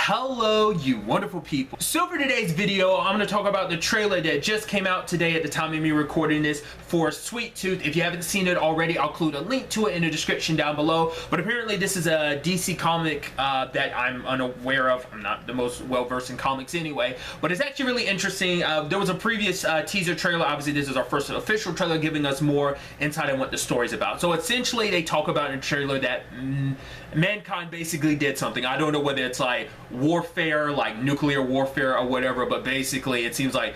Hello, you wonderful people. So for today's video, I'm going to talk about the trailer that just came out today at the time of me recording this for Sweet Tooth. If you haven't seen it already, I'll include a link to it in the description down below. But apparently this is a DC comic that I'm unaware of. I'm not the most well-versed in comics anyway, but it's actually really interesting. There was a previous teaser trailer. Obviously this is our first official trailer giving us more insight on what the story's about. So essentially they talk about in the trailer that mankind basically did something. I don't know whether it's like warfare, like nuclear warfare or whatever, but basically it seems like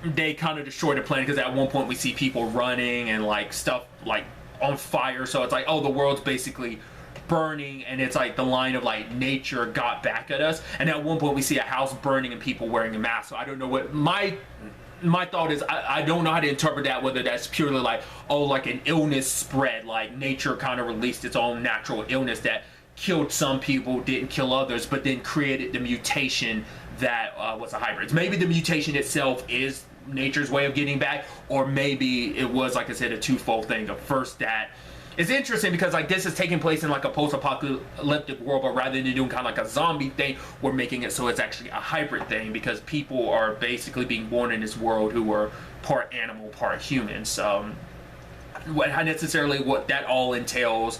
they kind of destroyed the planet, because at one point we see people running and like stuff like on fire. So it's like, oh, the world's basically burning, and it's like the line of like nature got back at us. And at one point we see a house burning and people wearing a mask. So I don't know what my thought is. I don't know how to interpret that, whether that's purely like, oh, like an illness spread, like nature kind of released its own natural illness that killed some people, didn't kill others, but then created the mutation that was a hybrid. Maybe the mutation itself is nature's way of getting back, or maybe it was, like I said, a twofold thing. The first, that it's interesting because like this is taking place in like a post-apocalyptic world, but rather than doing kind of like a zombie thing, we're making it so it's actually a hybrid thing, because people are basically being born in this world who are part animal, part human. So what that all entails,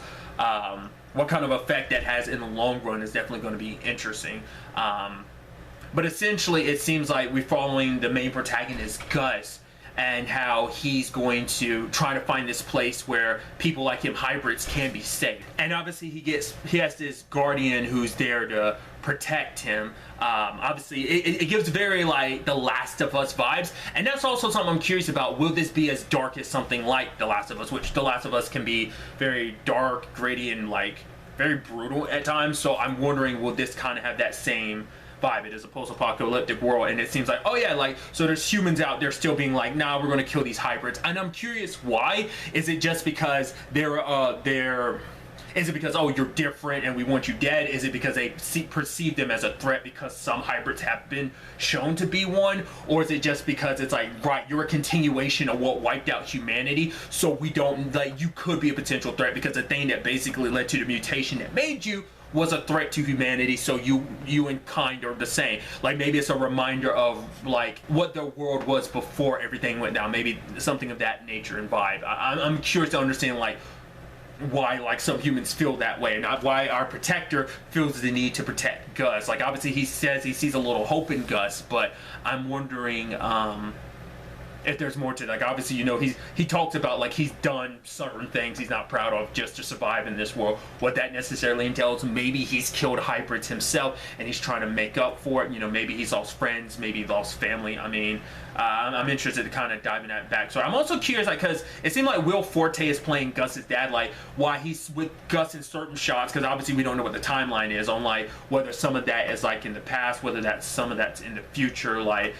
what kind of effect that has in the long run is definitely going to be interesting. But essentially it seems like we're following the main protagonist, Gus, and how he's going to try to find this place where people like him, hybrids, can be safe. And obviously he has this guardian who's there to protect him. Obviously it gives very like The Last of Us vibes, and that's also something I'm curious about. Will this be as dark as something like The Last of Us, which The Last of Us can be very dark, gritty, and like very brutal at times. So I'm wondering, will this kind of have that same vibe? It is a post-apocalyptic world, and it seems like, oh yeah, like, so there's humans out there still being like, nah, we're gonna kill these hybrids. And I'm curious why. Is it just because is it because, oh, you're different and we want you dead? Is it because they perceive them as a threat because some hybrids have been shown to be one? Or is it just because it's like, right, you're a continuation of what wiped out humanity, so we don't, like, you could be a potential threat because the thing that basically led to the mutation that made you was a threat to humanity, so you and kind are the same. Like maybe it's a reminder of like what the world was before everything went down, maybe something of that nature and vibe. I'm curious to understand like why like some humans feel that way, and why our protector feels the need to protect Gus. Like obviously he says he sees a little hope in Gus, but I'm wondering if there's more to it. Like obviously, you know, he talks about like he's done certain things he's not proud of just to survive in this world. What that necessarily entails, maybe he's killed hybrids himself and he's trying to make up for it. You know, maybe he's lost friends, maybe he lost family. I mean, I'm interested to kind of dive in that back. So I'm also curious, like, because it seemed like Will Forte is playing Gus's dad, like why he's with Gus in certain shots, because obviously we don't know what the timeline is on like whether some of that is like in the past, whether that's some of that's in the future, like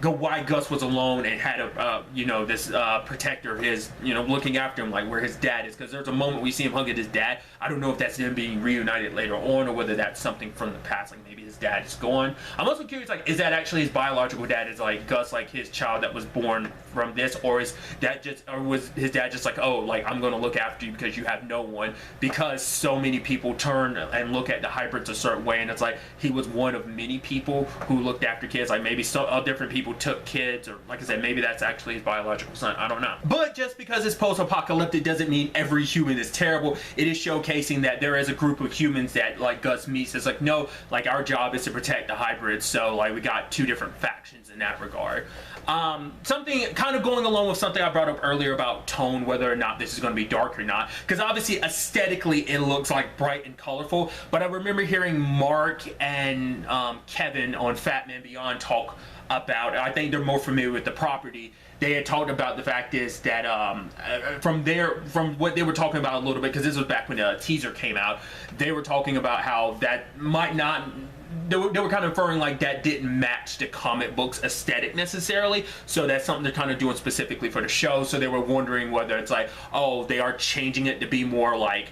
why Gus was alone and had a you know, this protector of his, you know, looking after him, like where his dad is, because there's a moment we see him hug at his dad. I don't know if that's him being reunited later on, or whether that's something from the past, like maybe his dad is gone. I'm also curious, like, is that actually his biological dad? Is like Gus like his child that was born from this, or is that just, or was his dad just like, oh, like I'm gonna look after you because you have no one, because so many people turn and look at the hybrids a certain way, and it's like he was one of many people who looked after kids. Like maybe some different people took kids, or like I said, maybe that's actually his biological son. I don't know. But just because it's post-apocalyptic doesn't mean every human is terrible. It is showcasing that there is a group of humans that like Gus meets. It's like, no, like our job is to protect the hybrids. So like we got two different factions in that regard. Something kind of going along with something I brought up earlier about tone, whether or not this is going to be dark or not, because obviously aesthetically it looks like bright and colorful, but I remember hearing Mark and Kevin on Fat Man Beyond talk about it. I think they're more familiar with the property. They had talked about the fact is that from what they were talking about a little bit, because this was back when the teaser came out, they were talking about how that might not, they were kind of inferring like that didn't match the comic books aesthetic necessarily, so that's something they're kind of doing specifically for the show. So they were wondering whether it's like, oh, they are changing it to be more like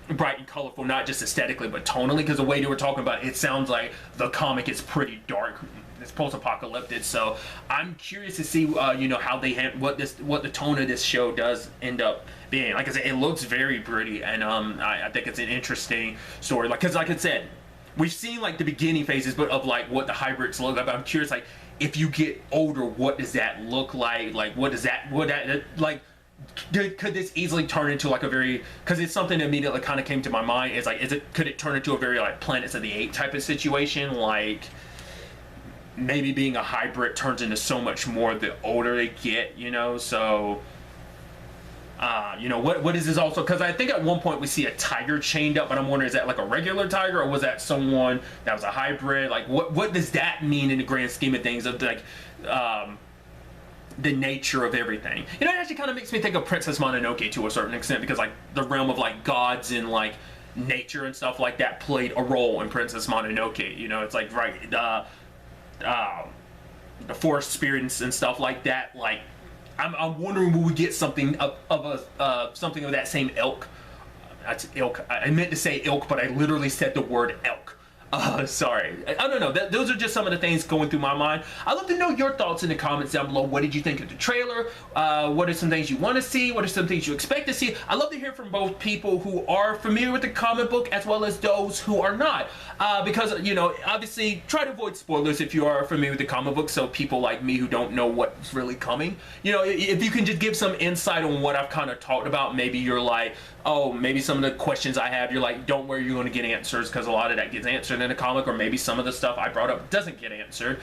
bright and colorful, not just aesthetically but tonally, because the way they were talking about it, it sounds like the comic is pretty dark. It's post-apocalyptic, so I'm curious to see you know, how they what the tone of this show does end up being. Like I said, it looks very pretty, and I think it's an interesting story, like, because like I said, we've seen like the beginning phases, but of like what the hybrids look like. But I'm curious, like if you get older, what does that look like? Like what does that like? Could this easily turn into like a very, because it's something that immediately kind of came to my mind is like, could it turn into a very like Planets of the Apes type of situation? Like maybe being a hybrid turns into so much more the older they get, you know? So you know, what is this also? Because I think at one point we see a tiger chained up, but I'm wondering, is that like a regular tiger, or was that someone that was a hybrid? Like what does that mean in the grand scheme of things, of like the nature of everything? You know, it actually kind of makes me think of Princess Mononoke to a certain extent, because like the realm of like gods and like nature and stuff like that played a role in Princess Mononoke. You know, it's like, right, the forest spirits and stuff like that. Like I'm wondering, will we get something of something of that same ilk? That's ilk. I meant to say ilk, but I literally said the word elk. Sorry. I don't know. Those are just some of the things going through my mind. I'd love to know your thoughts in the comments down below. What did you think of the trailer? What are some things you want to see? What are some things you expect to see? I'd love to hear from both people who are familiar with the comic book as well as those who are not. Because, you know, obviously try to avoid spoilers if you are familiar with the comic book, so people like me who don't know what's really coming, you know, if you can just give some insight on what I've kind of talked about, maybe you're like, oh, maybe some of the questions I have, you're like, don't worry, you're going to get answers, because a lot of that gets answered in the comic, or maybe some of the stuff I brought up doesn't get answered.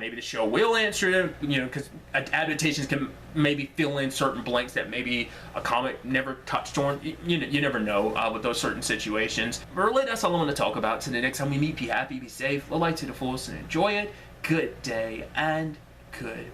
Maybe the show will answer it, you know, because adaptations can maybe fill in certain blanks that maybe a comic never touched on. You never know with those certain situations. But really, that's all I want to talk about. Till the next time we meet, be happy, be safe, live life to the fullest, and enjoy it. Good day and good